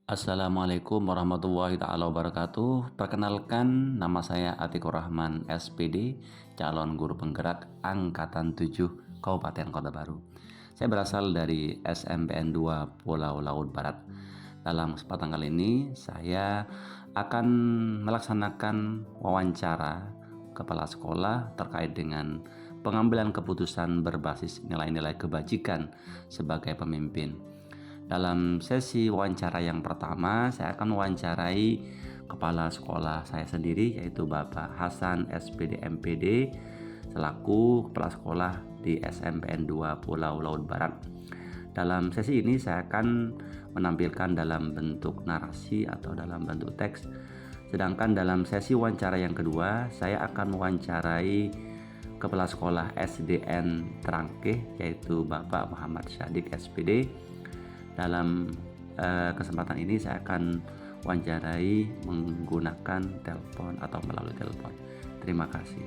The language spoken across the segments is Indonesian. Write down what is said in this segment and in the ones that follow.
Assalamualaikum warahmatullahi taala wabarakatuh. Perkenalkan, nama saya Atikur Rahman SPD, calon guru penggerak angkatan 7 Kabupaten Kota Baru. Saya berasal dari SMPN 2 Pulau Laut Barat. Dalam kesempatan kali ini saya akan melaksanakan wawancara kepala sekolah terkait dengan pengambilan keputusan berbasis nilai-nilai kebajikan sebagai pemimpin. Dalam sesi wawancara yang pertama, saya akan mewawancarai kepala sekolah saya sendiri, yaitu Bapak Hasan SPD MPD, selaku kepala sekolah di SMPN 2 Pulau Laut Barat. Dalam sesi ini saya akan menampilkan dalam bentuk narasi atau dalam bentuk teks. Sedangkan dalam sesi wawancara yang kedua, saya akan mewawancarai kepala sekolah SDN Trangkeh, yaitu Bapak Muhammad Syadik SPD. Dalam kesempatan ini saya akan wawancarai menggunakan telepon atau melalui telepon. Terima kasih.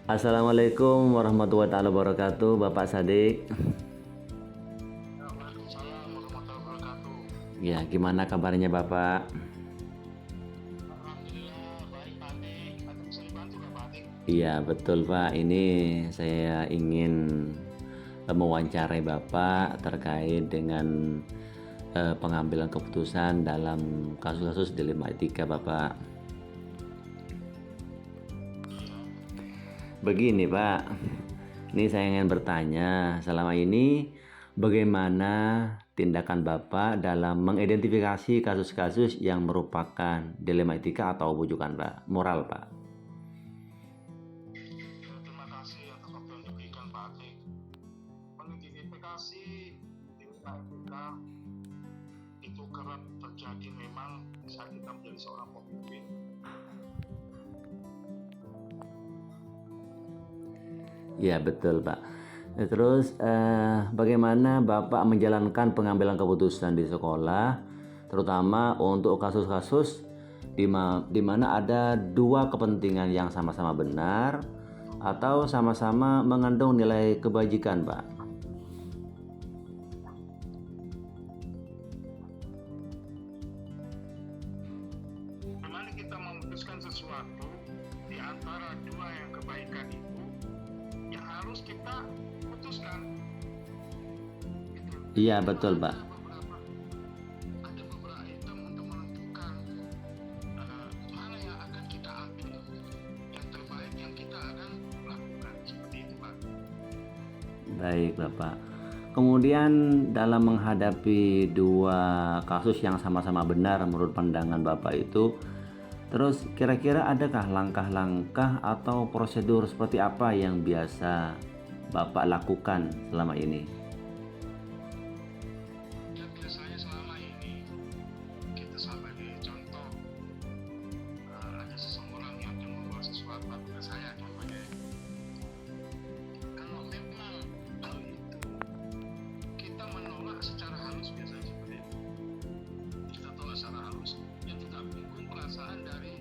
Assalamualaikum warahmatullahi taala wabarakatuh, Bapak Sadik. Waalaikumsalam warahmatullahi wabarakatuh. Ya, gimana kabarnya Bapak? Alhamdulillah baik Pak Atik. Ada bisa dibantu nggak Pak Atik? Iya, betul Pak. Ini saya ingin mewawancarai Bapak terkait dengan pengambilan keputusan dalam kasus-kasus dilema etika Bapak. Begini Pak, ini saya ingin bertanya, selama ini bagaimana tindakan Bapak dalam mengidentifikasi kasus-kasus yang merupakan dilema etika atau bujukan Pak, moral Pak? Terima kasih atas waktu yang diberikan Pak Atik. Mengidentifikasi dilema etika itu kerap terjadi memang saat kita menjadi seorang pemimpin. Ya betul Pak. Terus bagaimana Bapak menjalankan pengambilan keputusan di sekolah, terutama untuk kasus-kasus di mana ada dua kepentingan yang sama-sama benar atau sama-sama mengandung nilai kebajikan Pak? Dimana kita memutuskan sesuatu di antara dua yang kebaikan itu yang harus kita putuskan. Gitu. Iya betul Pak. Ada beberapa item untuk menentukan mana yang akan kita ambil, yang terbaik yang kita akan lakukan, seperti itu Pak. Baik Bapak. Kemudian dalam menghadapi dua kasus yang sama-sama benar menurut pandangan Bapak itu, terus kira-kira adakah langkah-langkah atau prosedur seperti apa yang biasa Bapak lakukan selama ini? Ya biasanya selama ini kita sebagai contoh, ada seseorang yang akan membuat sesuatu pada saya contohnya, kalau memang hal itu kita menolak secara halus, biasanya seperti itu. Kita tolak secara halus yang tidak menyinggung perasaan dari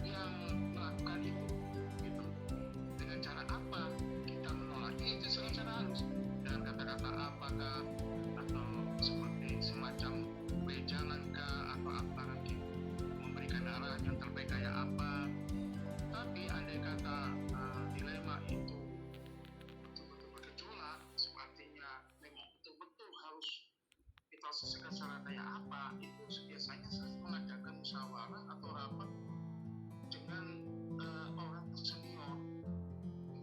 yang melakukan itu, gitu. Dengan cara apa kita menolaknya itu secara halus, dengan kata-kata apakah, atau seperti semacam wejangankah, atau apa gitu, memberikan arahan yang terbaik kayak apa. Tapi andai kata dilema itu betul-betul bergejolak, sepertinya memang betul-betul harus kita selesaikan secara kayak apa, itu biasanya saya mengadakan musyawarah atau rapat dengan orang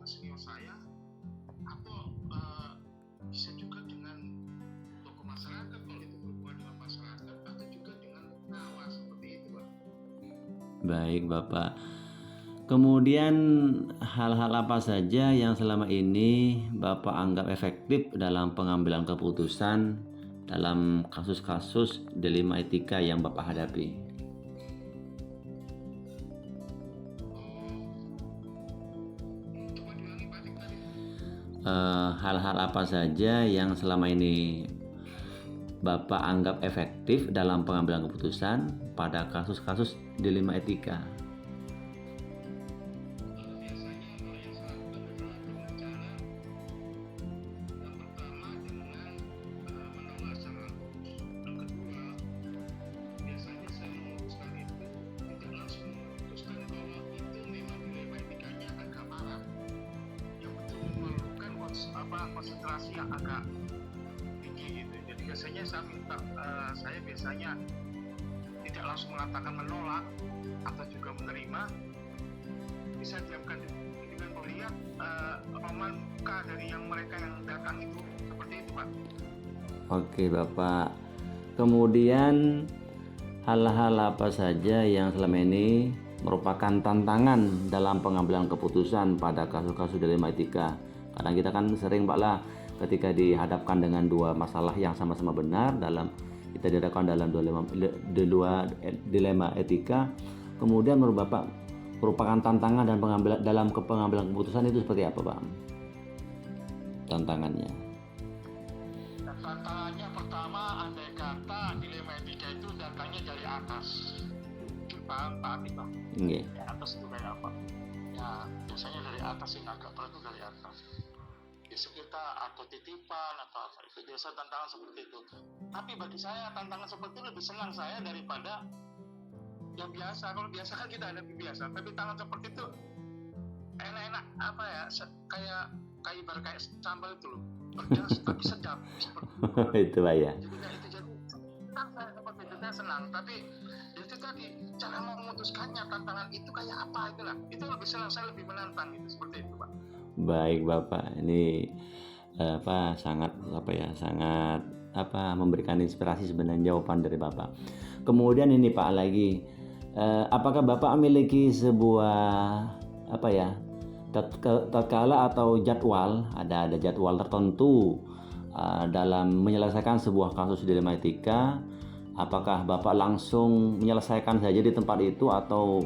senior saya, atau bisa juga dengan tokoh masyarakat kalau itu berhubungan dengan masyarakat, atau juga dengan pengawas, seperti itu Pak. Baik Bapak. Kemudian hal-hal apa saja yang selama ini Bapak anggap efektif dalam pengambilan keputusan dalam kasus-kasus dilema etika yang Bapak hadapi? Coba diulangi Pak Dik tadi. Hal-hal apa saja yang selama ini Bapak anggap efektif dalam pengambilan keputusan pada kasus-kasus dilema etika? Biasanya kalau yang saya lakukan adalah dengan cara yang pertama dengan menolak secara halus. Yang kedua, biasanya saya memutuskan itu tidak langsung memutuskan bahwa itu memang dilema etikanya agak parah, yang betul memerlukan konsentrasi yang agak tinggi gitu. Jadi biasanya saya biasanya tidak langsung mengatakan menolak atau juga menerima, bisa diamkan dengan melihat ramal muka dari yang mereka yang datang itu, seperti itu Pak. Oke Bapak. Kemudian hal-hal apa saja yang selama ini merupakan tantangan dalam pengambilan keputusan pada kasus-kasus dilema etika? Kadang kita kan sering Pak lah ketika dihadapkan dengan dua masalah yang sama-sama benar, kita dihadapkan dalam dilema etika, kemudian menurut Bapak merupakan tantangan dan pengambilan keputusan itu seperti apa Pak? Tantangannya? Tantangannya pertama, andai kata dilema etika itu datangnya dari atas, paham Pak Atik Pak? Nggih. Dari atas itu kayak apa? Ya biasanya dari atas sih, agak berat tuh dari atas. Biasa kita atau titipan atau apa, itu biasa tantangan seperti itu. Tapi bagi saya tantangan seperti itu lebih senang saya daripada yang biasa. Kalau biasa kan kita hadapi biasa, tapi tantangan seperti itu enak-enak apa ya, kayak ibarat kayak sambal itu loh, pedas tapi sedap seperti Itu Pak ya. jadi kayak itu. Jadi saya seperti itu saya senang, tapi itu tadi cara memutuskannya, tantangan itu kayak apa itulah, itu lebih senang, saya lebih menantang itu seperti itu Pak. Baik Bapak, ini sangat memberikan inspirasi sebenarnya jawaban dari Bapak. Kemudian ini Pak lagi, apakah Bapak memiliki sebuah tatkala atau jadwal, ada jadwal tertentu dalam menyelesaikan sebuah kasus dilematika? Apakah Bapak langsung menyelesaikan saja di tempat itu atau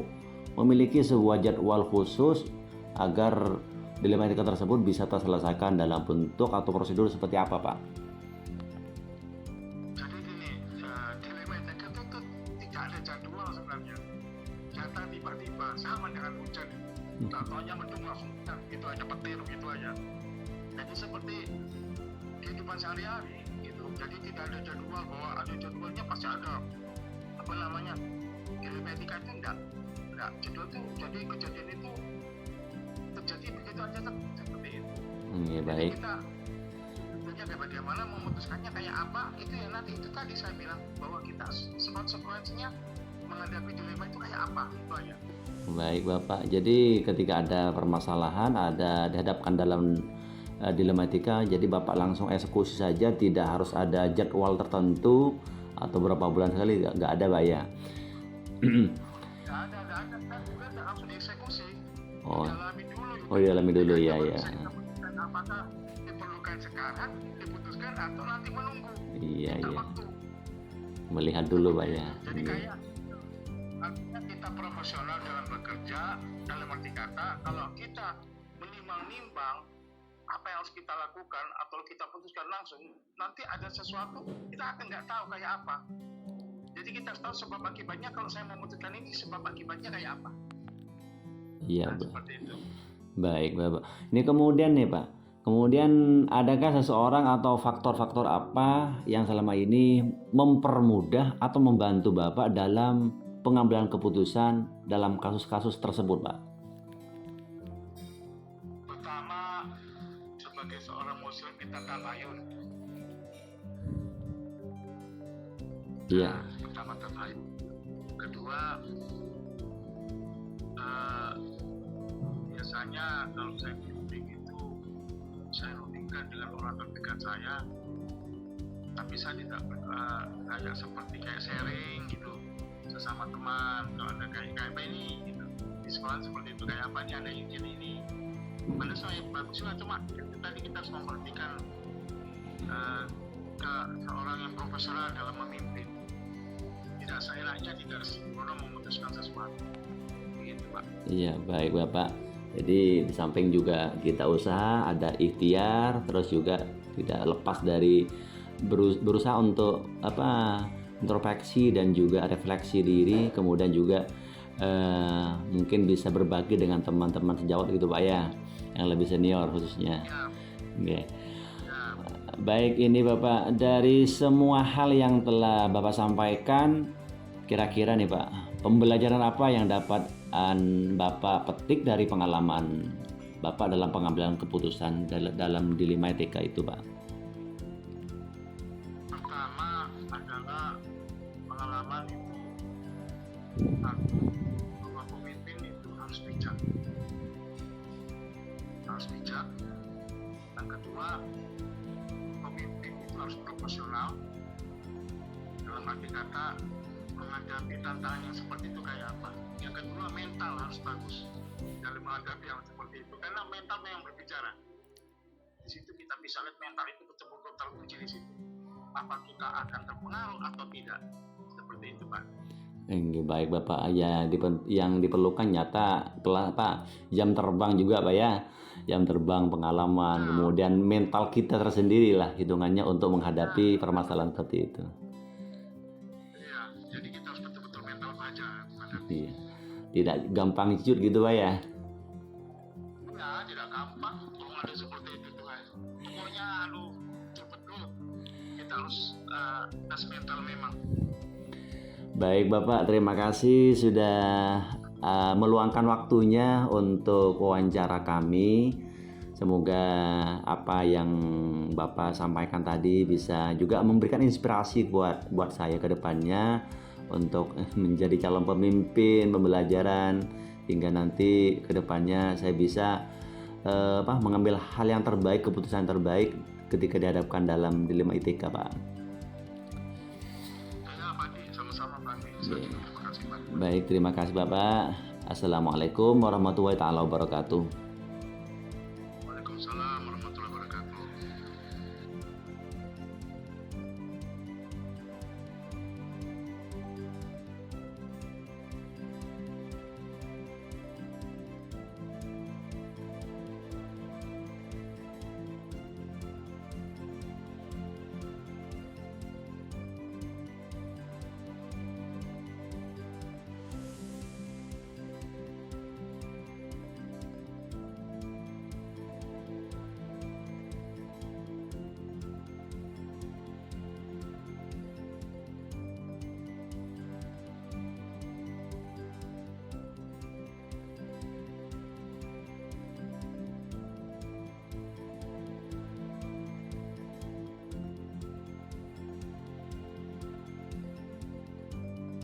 memiliki sebuah jadwal khusus agar dilematika tersebut bisa terselesaikan dalam bentuk atau prosedur seperti apa Pak? Jadi gini, dilematika itu tidak ada jadwal sebenarnya. Jatah tiba-tiba sama dengan hujan. Contohnya mendung langsung itu aja, petir gitu aja. Jadi seperti kehidupan sehari-hari gitu. Jadi tidak ada jadwal, bahwa ada jadwalnya pasti ada dilematika itu enggak jadwal itu. Jadi kejadian itu terjadi begitu aja seperti itu. Ya, baik. Jadi kita bagaimana memutuskannya kayak apa, itu ya nanti itu tadi saya bilang bahwa kita konsekuensinya menghadapi dilema itu kayak apa, itu aja. Baik Bapak, jadi ketika ada permasalahan, ada dihadapkan dalam dilematika, jadi Bapak langsung eksekusi saja, tidak harus ada jadwal tertentu atau berapa bulan sekali, nggak ada Pak ya? Nggak ada, kan juga nggak langsung dieksekusi. Oh, Dialami dulu ya. Apakah diperlukan sekarang, diputuskan atau nanti menunggu? Iya. Waktu. Melihat dulu Pak ya. Jadi kayak artinya kita profesional dalam bekerja, dalam arti kata kalau kita menimbang-nimbang apa yang harus kita lakukan atau kita putuskan langsung, nanti ada sesuatu kita akan nggak tahu kayak apa. Jadi kita harus tahu sebab akibatnya. Kalau saya memutuskan ini, sebab akibatnya kayak apa. Iya, nah, seperti itu. Baik Bapak. Ini kemudian nih Pak, kemudian adakah seseorang atau faktor-faktor apa yang selama ini mempermudah atau membantu Bapak dalam pengambilan keputusan dalam kasus-kasus tersebut Pak? Pertama, sebagai seorang muslim kita tabayun. Iya. Pertama tabayun. Kedua, biasanya kalau saya bimbing itu saya rundingkan dengan orang terdekat saya, tapi saya tidak kayak seperti sharing gitu sesama teman. Kalau ada kayak ini gitu di sekolah seperti itu, kayak apa nih, ada izin ini pada saya bagus juga, cuma tadi kita harus memperhatikan ke seorang yang profesional dalam memimpin. Tidak seenaknya, tidak sempurna memutuskan sesuatu. Begitu Pak. Iya, baik Bapak. Jadi di samping juga kita usaha, ada ikhtiar, terus juga tidak lepas dari berusaha untuk introspeksi dan juga refleksi diri, kemudian juga mungkin bisa berbagi dengan teman-teman sejawat gitu Pak ya, yang lebih senior khususnya. Ya. Baik, ini Bapak, dari semua hal yang telah Bapak sampaikan, kira-kira nih Pak, pembelajaran apa yang dapat Bapak petik dari pengalaman Bapak dalam pengambilan keputusan dalam dilematika itu Pak? Pertama adalah pengalaman itu, satu, bahwa pemimpin itu harus bijak. Yang kedua, pemimpin itu harus profesional. Dalam arti kata menghadapi tantangan yang seperti itu kayak apa. Yang kedua, mental harus bagus dalam menghadapi yang seperti itu, karena mental yang berbicara. Di situ kita bisa lihat mental itu betul-betul teruji di situ. Apa kita akan terpengaruh atau tidak? Seperti itu Pak. Baik Bapak, ya yang diperlukan nyata Pak, jam terbang juga Pak ya, jam terbang, pengalaman, kemudian mental kita tersendiri lah hitungannya untuk menghadapi permasalahan seperti itu. Iya, jadi kita harus betul-betul mental baja. Iya. Tidak gampang ciut gitu Pak ya. harus tes mental memang. Baik Bapak, terima kasih sudah meluangkan waktunya untuk wawancara kami. Semoga apa yang Bapak sampaikan tadi bisa juga memberikan inspirasi buat saya ke depannya untuk menjadi calon pemimpin pembelajaran, hingga nanti ke depannya saya bisa mengambil hal yang terbaik, keputusan terbaik ketika dihadapkan dalam dilema ITK, Pak. Ya, Pak Di, sama-sama Pak Di. Terima kasih Pak. Baik, terima kasih Bapak. Assalamualaikum warahmatullahi wabarakatuh.